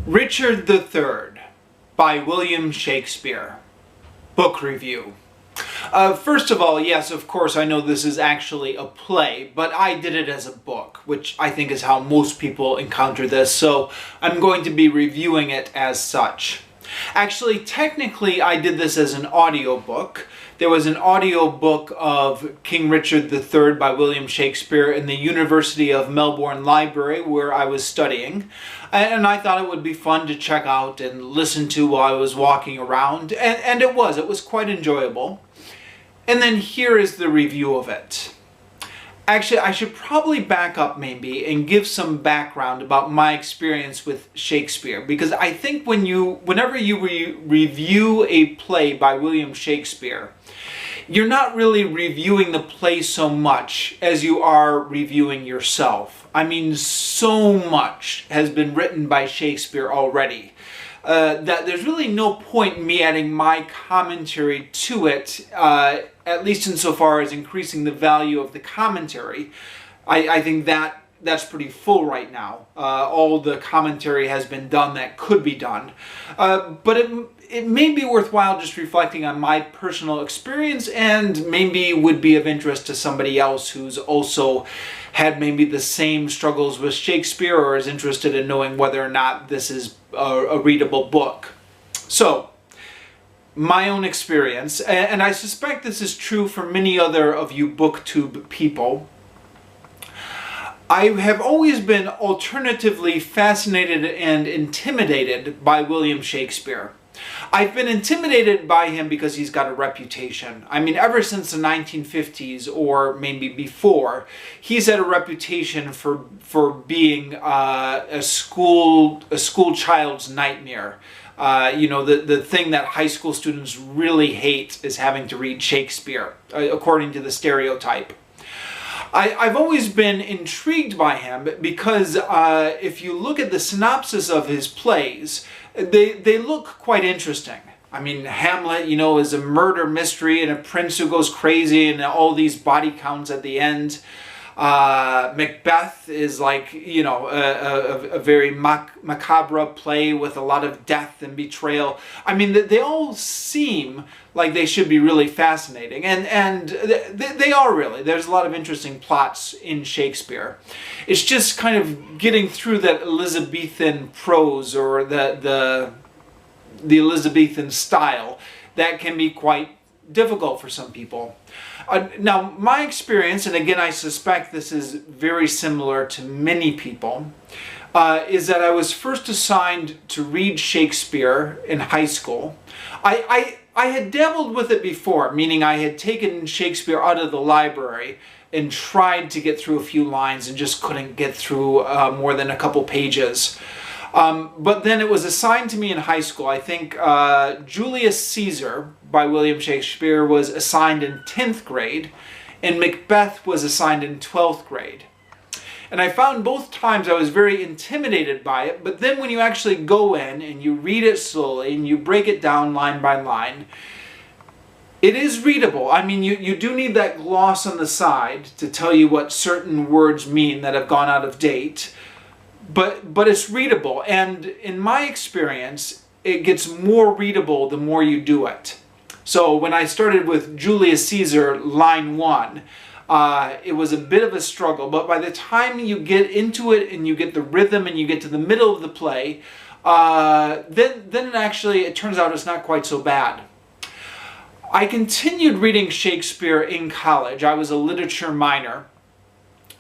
Richard III by William Shakespeare. Book review. First of all, yes, of course, I know this is actually a play, but I did it as a book, which I think is how most people encounter this, so I'm going to be reviewing it as such. Actually, technically, I did this as an audiobook. There was an audiobook of King Richard III by William Shakespeare in the University of Melbourne Library where I was studying. And I thought it would be fun to check out and listen to while I was walking around. And it was quite enjoyable. And then here is the review of it. Actually, I should probably back up maybe and give some background about my experience with Shakespeare, because I think whenever you review a play by William Shakespeare, you're not really reviewing the play so much as you are reviewing yourself. I mean, so much has been written by Shakespeare already. That there's really no point in me adding my commentary to it, at least insofar as increasing the value of the commentary. I think that's pretty full right now. All the commentary has been done that could be done. But it may be worthwhile just reflecting on my personal experience, and maybe would be of interest to somebody else who's also had maybe the same struggles with Shakespeare or is interested in knowing whether or not this is a readable book. So, my own experience, and I suspect this is true for many other of you booktube people. I have always been alternatively fascinated and intimidated by William Shakespeare. I've been intimidated by him because he's got a reputation. I mean, ever since the 1950s, or maybe before, he's had a reputation for being a school child's nightmare. The thing that high school students really hate is having to read Shakespeare, according to the stereotype. I've always been intrigued by him because if you look at the synopsis of his plays, they look quite interesting. I mean, Hamlet, is a murder mystery and a prince who goes crazy and all these body counts at the end. Macbeth is like, a very macabre play with a lot of death and betrayal. I mean, they all seem like they should be really fascinating. And they are really. There's a lot of interesting plots in Shakespeare. It's just kind of getting through that Elizabethan prose or the Elizabethan style that can be quite difficult for some people. Now, my experience, and again I suspect this is very similar to many people, is that I was first assigned to read Shakespeare in high school. I had dabbled with it before, meaning I had taken Shakespeare out of the library and tried to get through a few lines and just couldn't get through more than a couple pages. But then it was assigned to me in high school. I think Julius Caesar by William Shakespeare was assigned in 10th grade, and Macbeth was assigned in 12th grade. And I found both times I was very intimidated by it, but then when you actually go in and you read it slowly and you break it down line by line, it is readable. I mean, you do need that gloss on the side to tell you what certain words mean that have gone out of date. But it's readable, and in my experience, it gets more readable the more you do it. So when I started with Julius Caesar, line 1, it was a bit of a struggle, but by the time you get into it and you get the rhythm and you get to the middle of the play, then actually it turns out it's not quite so bad. I continued reading Shakespeare in college. I was a literature minor,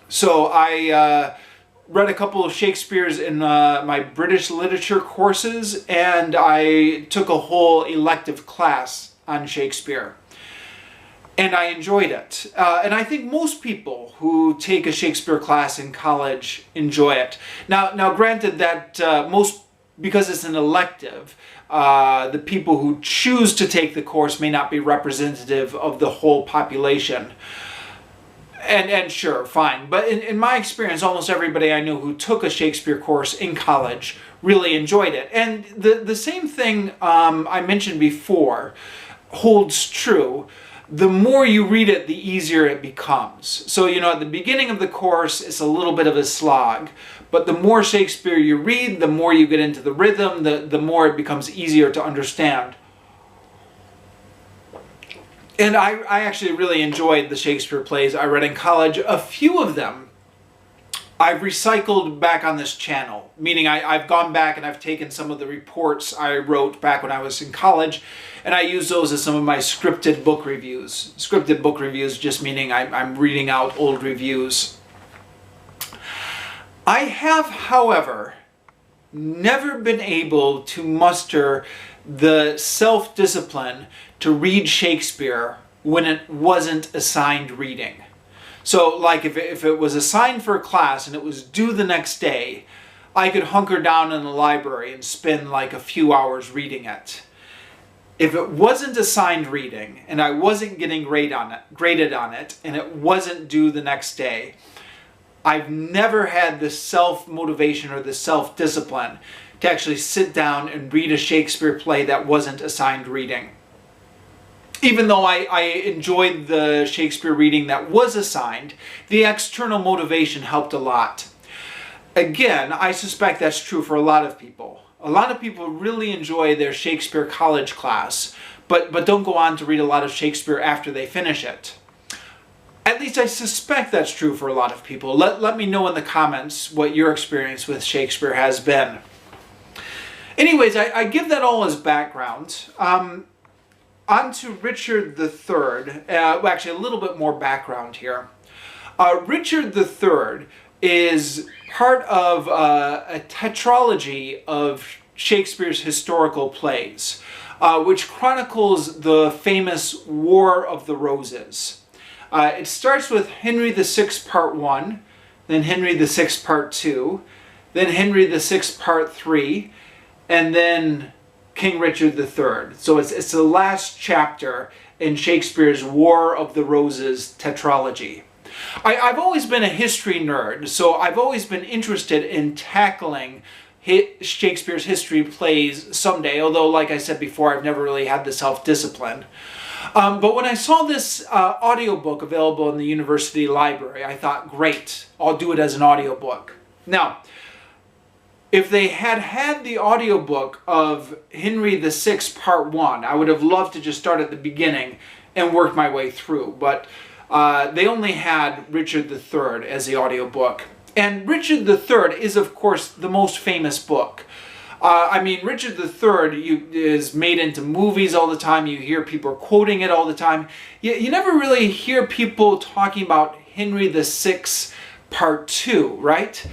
so I read a couple of Shakespeare's in my British literature courses, and I took a whole elective class on Shakespeare. And I enjoyed it. And I think most people who take a Shakespeare class in college enjoy it. Now granted that because it's an elective, the people who choose to take the course may not be representative of the whole population. And sure, fine. But in my experience, almost everybody I know who took a Shakespeare course in college really enjoyed it. And the same thing I mentioned before holds true. The more you read it, the easier it becomes. So, at the beginning of the course, it's a little bit of a slog. But the more Shakespeare you read, the more you get into the rhythm, the more it becomes easier to understand. And I actually really enjoyed the Shakespeare plays I read in college. A few of them I've recycled back on this channel, meaning I've gone back and I've taken some of the reports I wrote back when I was in college, and I use those as some of my scripted book reviews. Scripted book reviews just meaning I'm reading out old reviews. I have, however, never been able to muster the self-discipline to read Shakespeare when it wasn't assigned reading. So like if it was assigned for a class and it was due the next day, I could hunker down in the library and spend like a few hours reading it. If it wasn't assigned reading and I wasn't getting graded on it and it wasn't due the next day, I've never had the self-motivation or the self-discipline to actually sit down and read a Shakespeare play that wasn't assigned reading. Even though I enjoyed the Shakespeare reading that was assigned, the external motivation helped a lot. Again, I suspect that's true for a lot of people. A lot of people really enjoy their Shakespeare college class, but don't go on to read a lot of Shakespeare after they finish it. At least I suspect that's true for a lot of people. Let me know in the comments what your experience with Shakespeare has been. Anyways, I give that all as background. On to Richard III. Well, actually, a little bit more background here. Richard III is part of a tetralogy of Shakespeare's historical plays, which chronicles the famous War of the Roses. It starts with Henry VI Part 1, then Henry VI Part 2, then Henry VI Part 3, and then King Richard III. So it's the last chapter in Shakespeare's War of the Roses tetralogy. I've always been a history nerd, so I've always been interested in tackling Shakespeare's history plays someday, although, like I said before, I've never really had the self-discipline. But when I saw this audiobook available in the university library, I thought, great, I'll do it as an audiobook. Now, if they had the audiobook of Henry VI Part 1, I would have loved to just start at the beginning and work my way through. But they only had Richard III as the audiobook. And Richard III is, of course, the most famous book. I mean, Richard III is made into movies all the time. You hear people quoting it all the time. You never really hear people talking about Henry VI Part 2, right?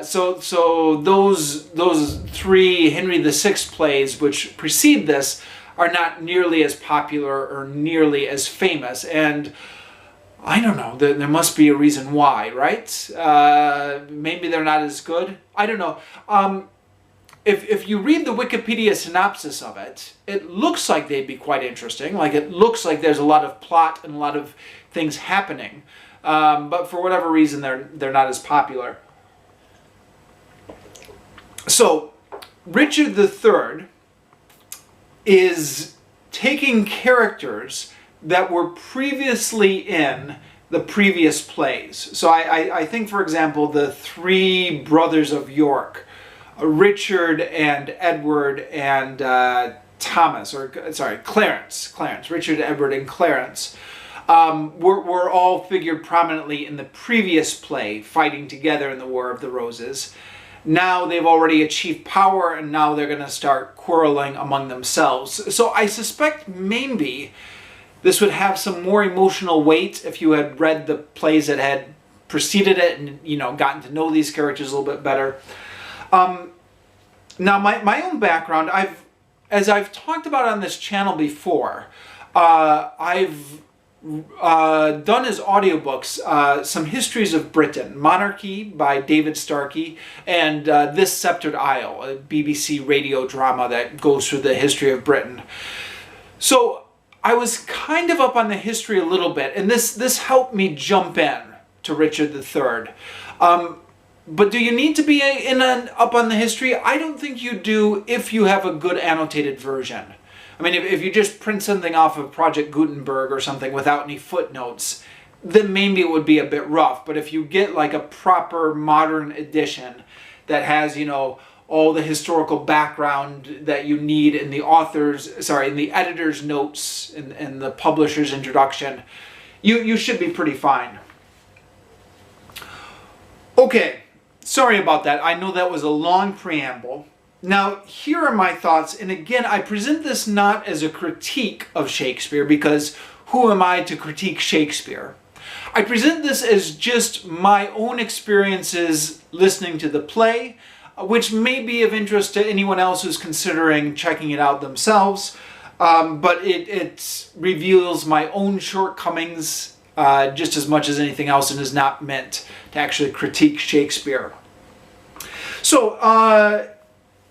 So those three Henry VI plays which precede this are not nearly as popular or nearly as famous, and I don't know, there must be a reason why, right? Maybe they're not as good. I don't know. If you read the Wikipedia synopsis of it, it looks like they'd be quite interesting. Like, it looks like there's a lot of plot and a lot of things happening. But for whatever reason, they're not as popular. So, Richard III is taking characters that were previously in the previous plays. So I think, for example, the three brothers of York, Richard and Edward and Clarence, Richard, Edward, and Clarence, were all figured prominently in the previous play, fighting together in the War of the Roses. Now they've already achieved power, and now they're going to start quarreling among themselves. So I suspect maybe this would have some more emotional weight if you had read the plays that had preceded it and, you know, gotten to know these characters a little bit better. Now, my own background, as I've talked about on this channel before, I've done as audiobooks some histories of Britain, Monarchy by David Starkey, and This Sceptred Isle, a BBC radio drama that goes through the history of Britain. So I was kind of up on the history a little bit, and this helped me jump in to Richard III. But do you need to be up on the history? I don't think you do if you have a good annotated version. I mean, if you just print something off of Project Gutenberg or something without any footnotes, then maybe it would be a bit rough. But if you get like a proper modern edition that has, you know, all the historical background that you need in the in the editor's notes and the publisher's introduction, you should be pretty fine. Okay, sorry about that. I know that was a long preamble. Now, here are my thoughts, and again, I present this not as a critique of Shakespeare, because who am I to critique Shakespeare? I present this as just my own experiences listening to the play, which may be of interest to anyone else who's considering checking it out themselves, but it reveals my own shortcomings just as much as anything else, and is not meant to actually critique Shakespeare. So,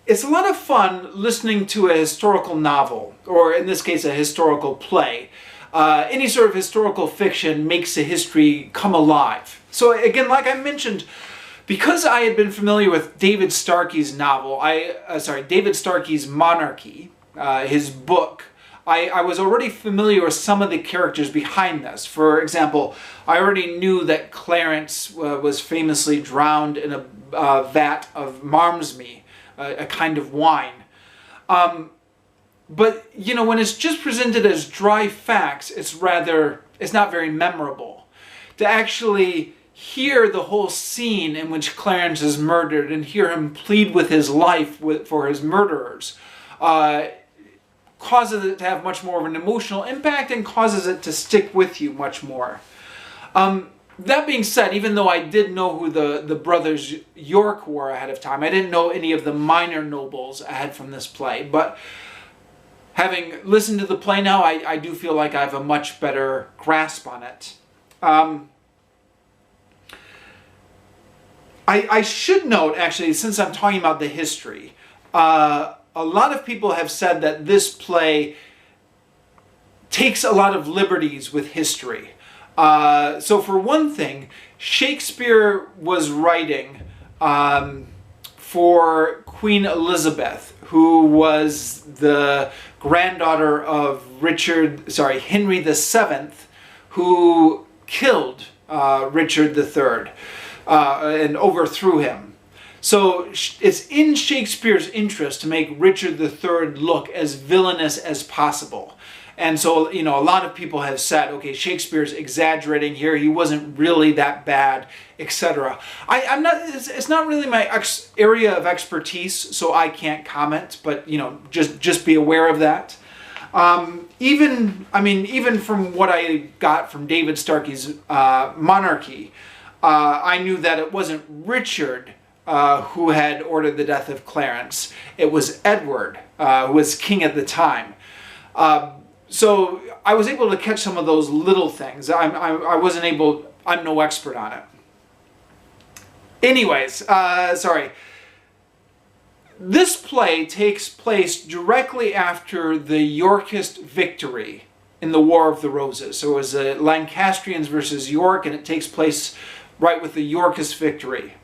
it's a lot of fun listening to a historical novel, or in this case, a historical play. Any sort of historical fiction makes a history come alive. So again, like I mentioned, because I had been familiar with David Starkey's novel, David Starkey's Monarchy, his book, I was already familiar with some of the characters behind this. For example, I already knew that Clarence was famously drowned in a vat of Malmsey, a kind of wine. But, you know, when it's just presented as dry facts, it's not very memorable. To actually hear the whole scene in which Clarence is murdered and hear him plead with his life for his murderers causes it to have much more of an emotional impact and causes it to stick with you much more. That being said, even though I did know who the brothers York were ahead of time, I didn't know any of the minor nobles ahead from this play. But having listened to the play now, I do feel like I have a much better grasp on it. I should note, actually, since I'm talking about the history, a lot of people have said that this play takes a lot of liberties with history. So for one thing, Shakespeare was writing for Queen Elizabeth, who was the granddaughter of Henry VII, who killed Richard III and overthrew him. So it's in Shakespeare's interest to make Richard III look as villainous as possible. And so, you know, a lot of people have said, okay, Shakespeare's exaggerating here. He wasn't really that bad, etc. It's not really my area of expertise, so I can't comment. But, you know, just be aware of that. Even from what I got from David Starkey's Monarchy, I knew that it wasn't Richard who had ordered the death of Clarence. It was Edward, who was king at the time. So I was able to catch some of those little things. I'm no expert on it. Anyways, sorry. This play takes place directly after the Yorkist victory in the War of the Roses. So it was the Lancastrians versus York, and it takes place right with the Yorkist victory.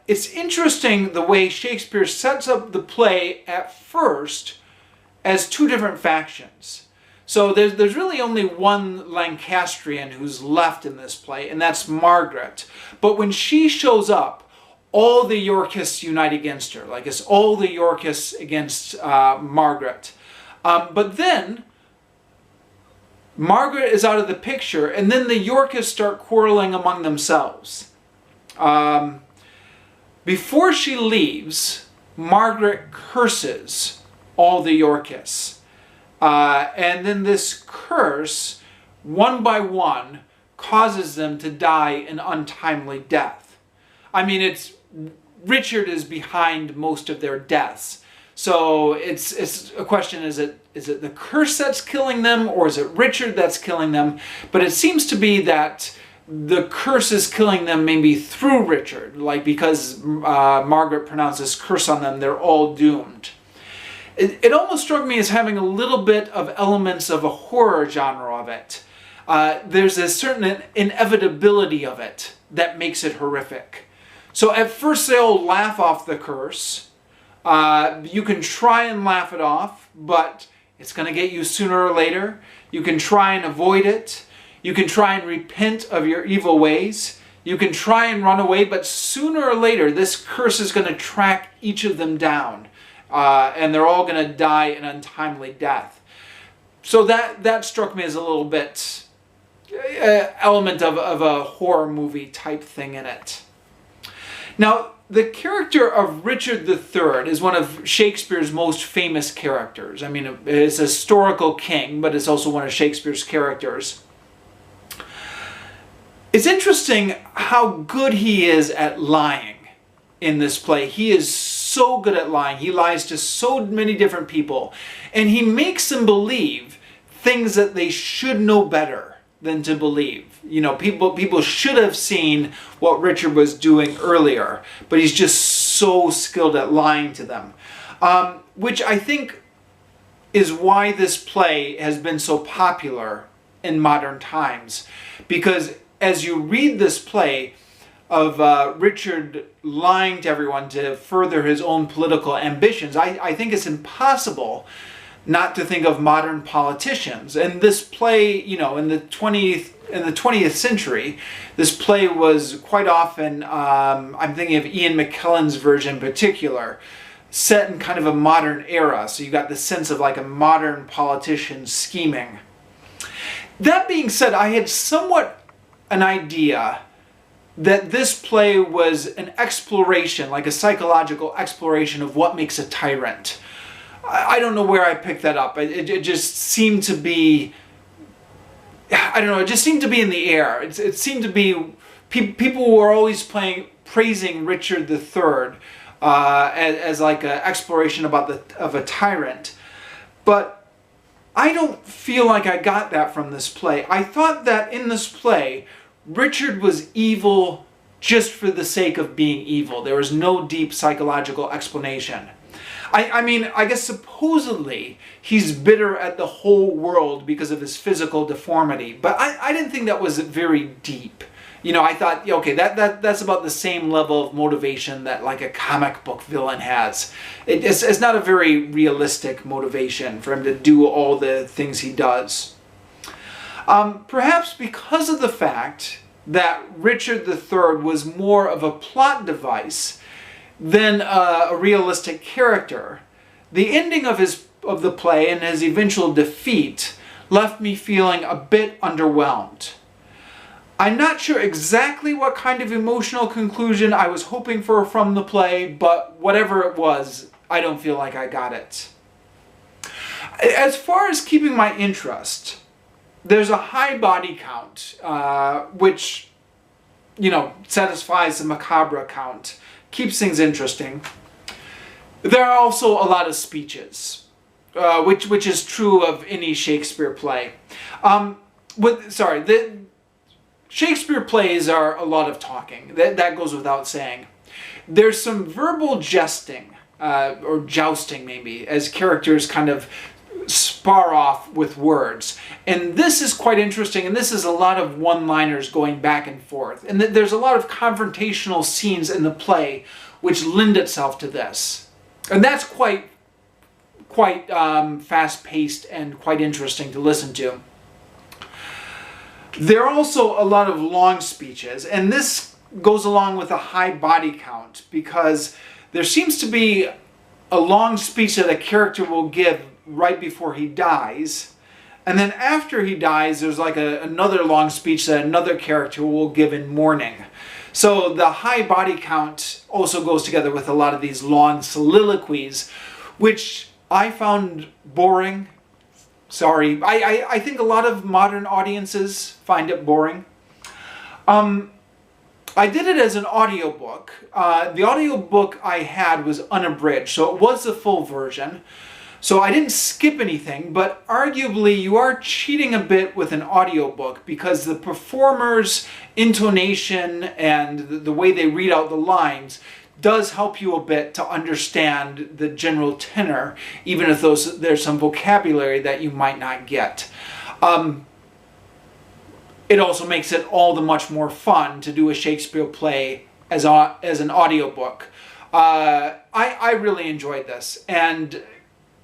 It's interesting the way Shakespeare sets up the play at first as two different factions. So there's really only one Lancastrian who's left in this play, and that's Margaret. But when she shows up, all the Yorkists unite against her. Like, it's all the Yorkists against Margaret. But then Margaret is out of the picture, and then the Yorkists start quarreling among themselves. Before she leaves, Margaret curses all the Yorkists. And then this curse, one by one, causes them to die an untimely death. I mean, Richard is behind most of their deaths. So it's a question, is it the curse that's killing them, or is it Richard that's killing them? But it seems to be that the curse is killing them maybe through Richard, like because Margaret pronounced this curse on them, they're all doomed. It almost struck me as having a little bit of elements of a horror genre of it. There's a certain inevitability of it that makes it horrific. So at first they all laugh off the curse. You can try and laugh it off, but it's going to get you sooner or later. You can try and avoid it. You can try and repent of your evil ways. You can try and run away, but sooner or later, this curse is going to track each of them down. And they're all going to die an untimely death. So that struck me as a little bit element of a horror movie type thing in it. Now, the character of Richard III is one of Shakespeare's most famous characters. I mean, it's a historical king, but it's also one of Shakespeare's characters. It's interesting how good he is at lying in this play. He is so good at lying. He lies to so many different people, and he makes them believe things that they should know better than to believe. You know, people should have seen what Richard was doing earlier, but he's just so skilled at lying to them. Which I think is why this play has been so popular in modern times. Because as you read this play of Richard lying to everyone to further his own political ambitions, I think it's impossible not to think of modern politicians. And this play, you know, in the 20th century, this play was quite often, I'm thinking of Ian McKellen's version in particular, set in kind of a modern era. So you got the sense of like a modern politician scheming. That being said, I had somewhat an idea that this play was an exploration, like a psychological exploration of what makes a tyrant. I don't know where I picked that up. It just seemed to be, I don't know, it just seemed to be in the air. It seemed to be, people were always praising Richard III as like an exploration of a tyrant. But I don't feel like I got that from this play. I thought that in this play, Richard was evil just for the sake of being evil. There was no deep psychological explanation. I mean, I guess supposedly he's bitter at the whole world because of his physical deformity, but I didn't think that was very deep. You know, I thought, okay, that's about the same level of motivation that like a comic book villain has. It's not a very realistic motivation for him to do all the things he does. Perhaps because of the fact that Richard III was more of a plot device than a realistic character, the ending of the play and his eventual defeat left me feeling a bit underwhelmed. I'm not sure exactly what kind of emotional conclusion I was hoping for from the play, but whatever it was, I don't feel like I got it. As far as keeping my interest, there's a high body count, which, you know, satisfies the macabre count, keeps things interesting. There are also a lot of speeches, which is true of any Shakespeare play. The Shakespeare plays are a lot of talking. That goes without saying. There's some verbal jesting, or jousting maybe, as characters kind of spar off with words. And this is quite interesting, and this is a lot of one-liners going back and forth. And there's a lot of confrontational scenes in the play which lend itself to this. And that's quite fast-paced and quite interesting to listen to. There are also a lot of long speeches, and this goes along with a high body count because there seems to be a long speech that a character will give right before he dies, and then after he dies there's like another long speech that another character will give in mourning. So the high body count also goes together with a lot of these long soliloquies, which I found boring. Sorry, I think a lot of modern audiences find it boring. I did it as an audiobook. The audiobook I had was unabridged, so it was the full version. So I didn't skip anything, but arguably you are cheating a bit with an audiobook because the performer's intonation and the way they read out the lines does help you a bit to understand the general tenor, even if there's some vocabulary that you might not get. It also makes it all the much more fun to do a Shakespeare play as an audiobook. I really enjoyed this, and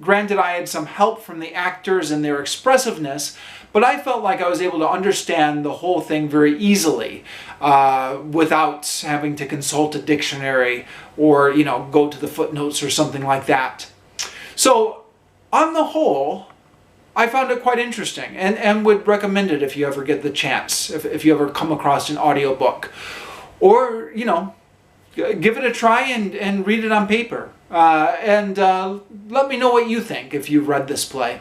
Granted, I had some help from the actors and their expressiveness, but I felt like I was able to understand the whole thing very easily without having to consult a dictionary or, go to the footnotes or something like that. So, on the whole, I found it quite interesting and would recommend it if you ever get the chance, if you ever come across an audiobook. Or, give it a try and read it on paper. And let me know what you think if you've read this play.